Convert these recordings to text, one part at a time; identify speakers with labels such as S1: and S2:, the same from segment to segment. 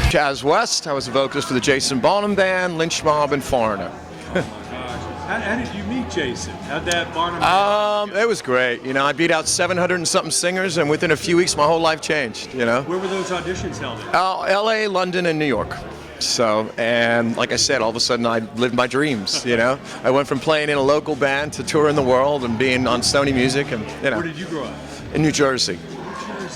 S1: Chaz West. I was a vocalist for the Jason Bonham Band, Lynch Mob, and Foreigner.
S2: Oh my gosh. How did you meet Jason? How'd that Bonham
S1: It was great. You know, I beat out 700 and something singers, and within a few weeks, my whole life changed, you know?
S2: Where were those auditions held at?
S1: LA, London, and New York. So, and like I said, all of a sudden I lived my dreams, you know? I went from playing in a local band to touring the world and being on Sony Music, and, you know.
S2: Where did you grow up?
S1: In New Jersey.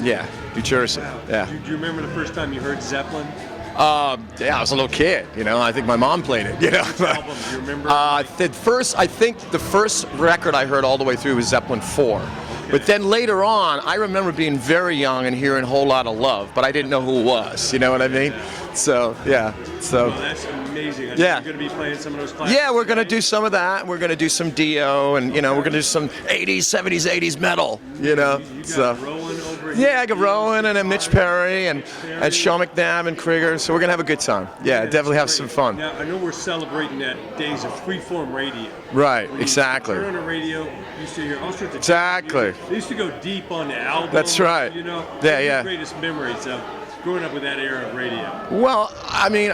S1: Yeah, New Jersey.
S2: Wow.
S1: Yeah.
S2: Do you remember the first time you heard Zeppelin?
S1: Yeah, I was a little kid, you know. I think my mom played it, you know.
S2: Which album? Do you remember?
S1: I think the first record I heard all the way through was Zeppelin 4. But then later on, I remember being very young and hearing a whole lot of Love, but I didn't know who it was, you know what I mean? So, yeah. So.
S2: Oh, that's amazing.
S1: Yeah.
S2: You're going to be playing some of those classics.
S1: Yeah, we're going to do some of that. We're going to do some Dio, and, you know, we're going to do some 80s, 70s, 80s metal, you know.
S2: You got Rowan over here.
S1: Yeah, I got Rowan and then Mitch Perry and Sean McNabb and Krigger, so we're going to have a good time. Yeah, definitely have some fun.
S2: Now, I know we're celebrating that days of freeform radio.
S1: Right,
S2: When
S1: exactly.
S2: You turn on the radio, you used to hear all sorts of
S1: Exactly.
S2: They used to go deep on the album.
S1: That's right.
S2: You know,
S1: Yeah,
S2: what are
S1: yeah.
S2: your greatest memories of growing up with that era of radio?
S1: Well, I mean,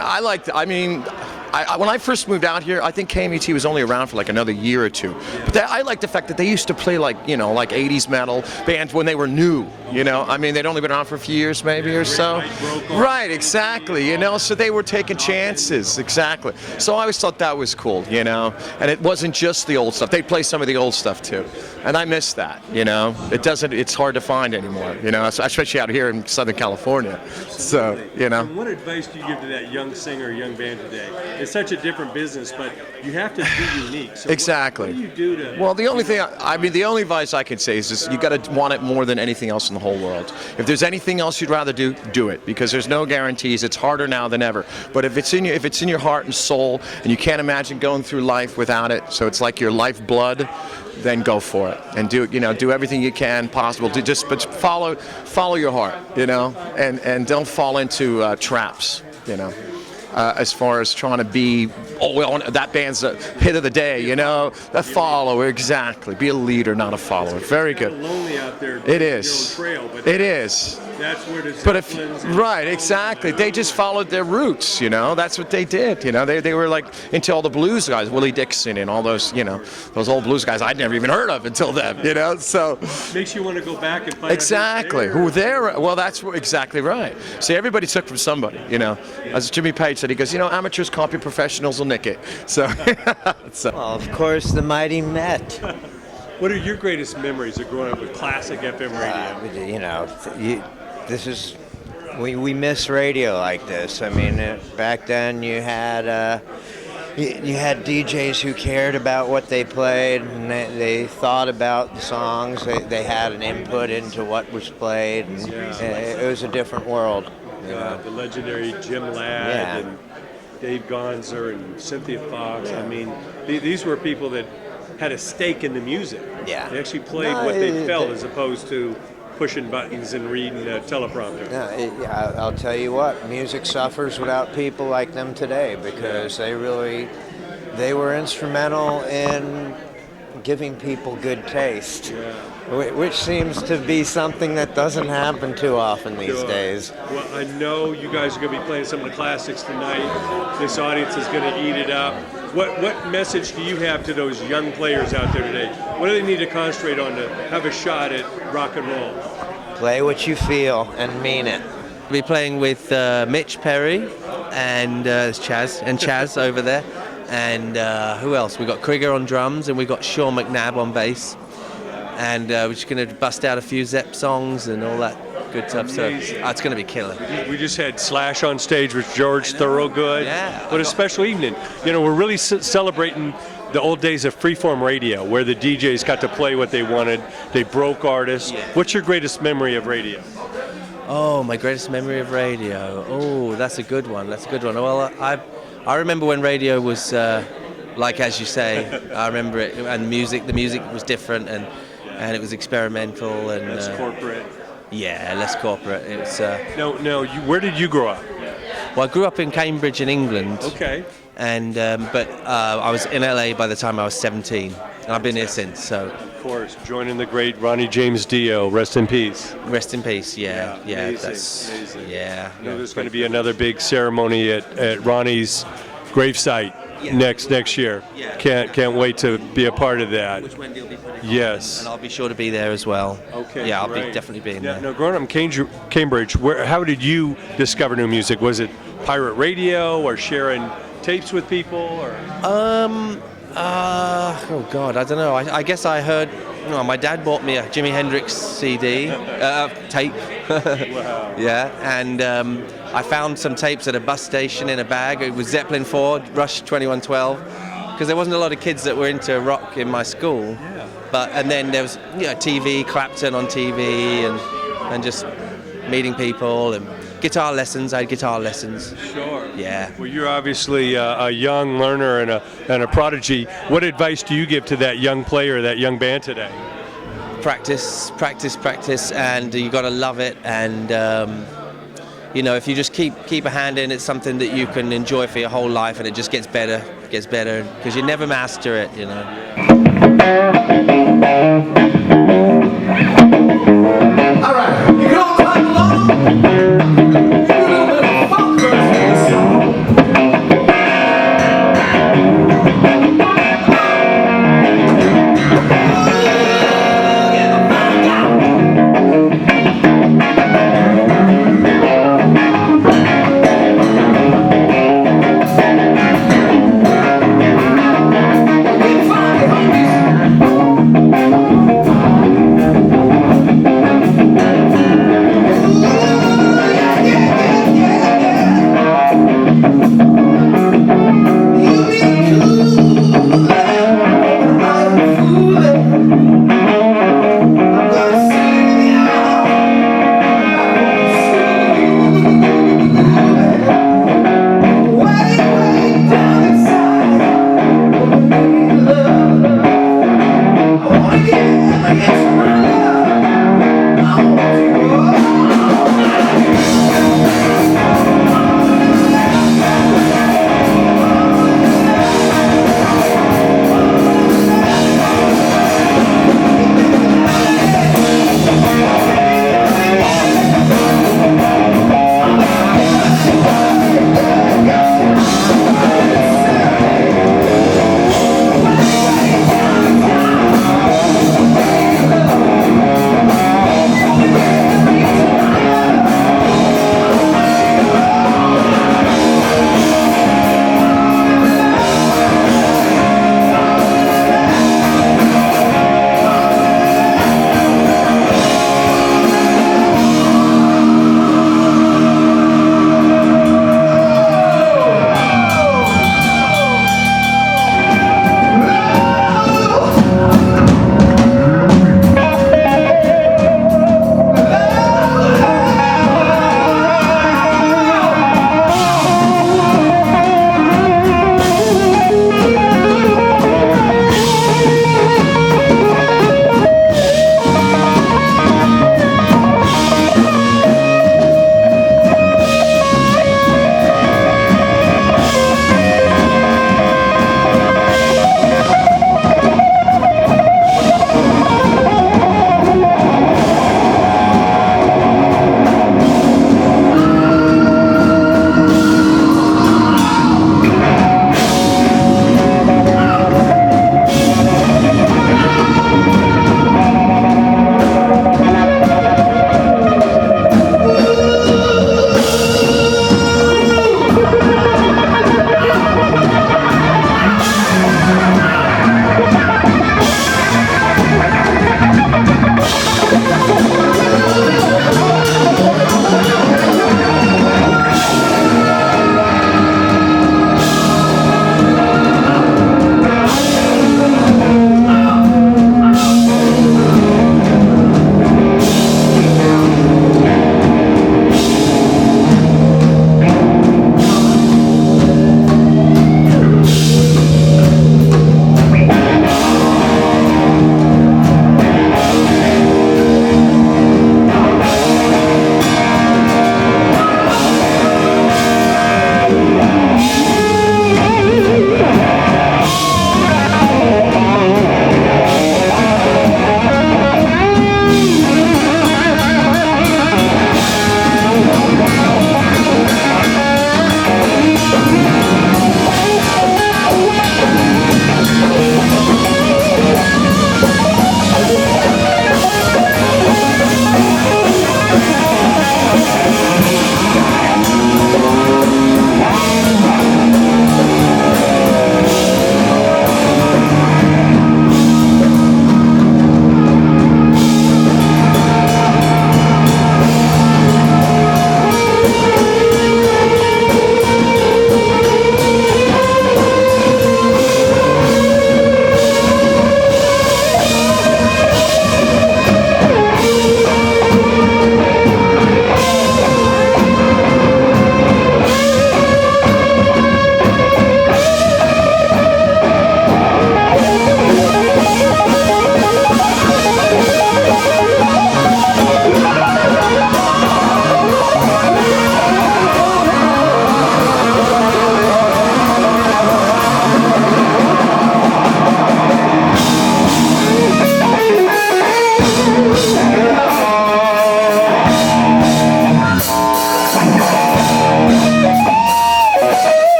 S1: when I first moved out here, I think KMET was only around for like another year or two. But I like the fact that they used to play like 80s metal bands when they were new, you know. I mean, they'd only been around for a few years maybe or so. Right, exactly, you know, so they were taking chances, exactly. So I always thought that was cool, you know. And it wasn't just the old stuff. They'd play some of the old stuff too. And I miss that, you know. It's hard to find anymore, you know, especially out here in Southern California. So, you know.
S2: And what advice do you give to that young singer, young band today? It's such a different business, but you have to be unique. So
S1: exactly.
S2: What do you do to?
S1: Well, the only advice I can say is just you got to want it more than anything else in the whole world. If there's anything else you'd rather do, do it, because there's no guarantees. It's harder now than ever. But if it's in your heart and soul, and you can't imagine going through life without it, so it's like your lifeblood, then go for it and do everything you can possible to but follow your heart, you know, and don't fall into traps, you know. As far as trying to be, that band's a hit of the day, you know, a follower, exactly. Be a leader, not a follower. Very good.
S2: It's lonely out there.
S1: It is.
S2: Trail, but
S1: it is.
S2: That's where the Zeppelins
S1: right, exactly. They just followed their roots, you know. That's what they did, you know. They were like into all the blues guys, Willie Dixon and all those, you know, those old blues guys I'd never even heard of until then, you know. So
S2: makes you want to go back and find
S1: exactly
S2: out
S1: who they're. Well, that's exactly right. See, everybody took from somebody, you know. As Jimmy Page said, he goes, you know, amateurs copy, professionals will nick it. So,
S3: Well, of course, the mighty Met.
S2: What are your greatest memories of growing up with classic FM radio?
S3: You know, we miss radio like this. I mean, back then you had DJs who cared about what they played, and they thought about the songs. They had an input into what was played, and it was a different world.
S2: The legendary Jim Ladd and Dave Gonzer and Cynthia Fox. I mean, these were people that had a stake in the music.
S3: Yeah.
S2: They actually played what they felt as opposed to pushing buttons and reading a teleprompter.
S3: I'll tell you what, music suffers without people like them today, because they were instrumental in giving people good taste, which seems to be something that doesn't happen too often these days.
S2: Well, I know you guys are going to be playing some of the classics tonight. This audience is going to eat it up. What message do you have to those young players out there today? What do they need to concentrate on to have a shot at rock and roll?
S3: Play what you feel and mean it.
S4: We'll be playing with Mitch Perry and Chaz over there. And who else? We've got Krigger on drums, and we've got Sean McNabb on bass. And we're just going to bust out a few Zepp songs and all that good stuff.
S2: Amazing.
S4: So it's going to be killer.
S2: We just had Slash on stage with George Thorogood.
S4: Yeah.
S2: What a special evening. You know, we're really celebrating the old days of freeform radio, where the DJs got to play what they wanted. They broke artists. Yeah. What's your greatest memory of radio?
S4: Oh, my greatest memory of radio. Oh, that's a good one. Well, I remember when radio was, like as you say, I remember it, and the music was different, and it was experimental and
S2: less corporate.
S4: Yeah, less corporate. It was.
S2: No. Where did you grow up?
S4: Well, I grew up in Cambridge in England.
S2: Okay.
S4: And but I was in LA by the time I was 17, and I've been here since. So
S2: course, joining the great Ronnie James Dio. Rest in peace.
S4: Rest in peace. Yeah.
S2: amazing,
S4: That's
S2: amazing.
S4: yeah.
S2: I know there's going to be another big ceremony at Ronnie's gravesite next year.
S4: Yeah.
S2: Can't wait to be a part of that.
S4: Which Wendy will be putting
S2: Yes.
S4: and I'll be sure to be there as well.
S2: Okay.
S4: Yeah, I'll be
S2: great.
S4: definitely being
S2: Now,
S4: there.
S2: now, growing up in Cambridge, how did you discover new music? Was it pirate radio or sharing tapes with people? Or
S4: Oh God, I don't know. I guess I heard. My dad bought me a Jimi Hendrix CD tape.
S2: Wow.
S4: Yeah, and I found some tapes at a bus station in a bag. It was Zeppelin, Ford, Rush 2112, because there wasn't a lot of kids that were into rock in my school. And then there was TV, Clapton on TV, and just meeting people and guitar lessons. I had guitar lessons.
S2: Sure.
S4: Yeah.
S2: Well, you're obviously a young learner and a prodigy. What advice do you give to that young player, that young band today?
S4: Practice, and you got to love it. And if you just keep a hand in, it's something that you can enjoy for your whole life, and it just gets better, because you never master it.
S5: All right, you can all clap along.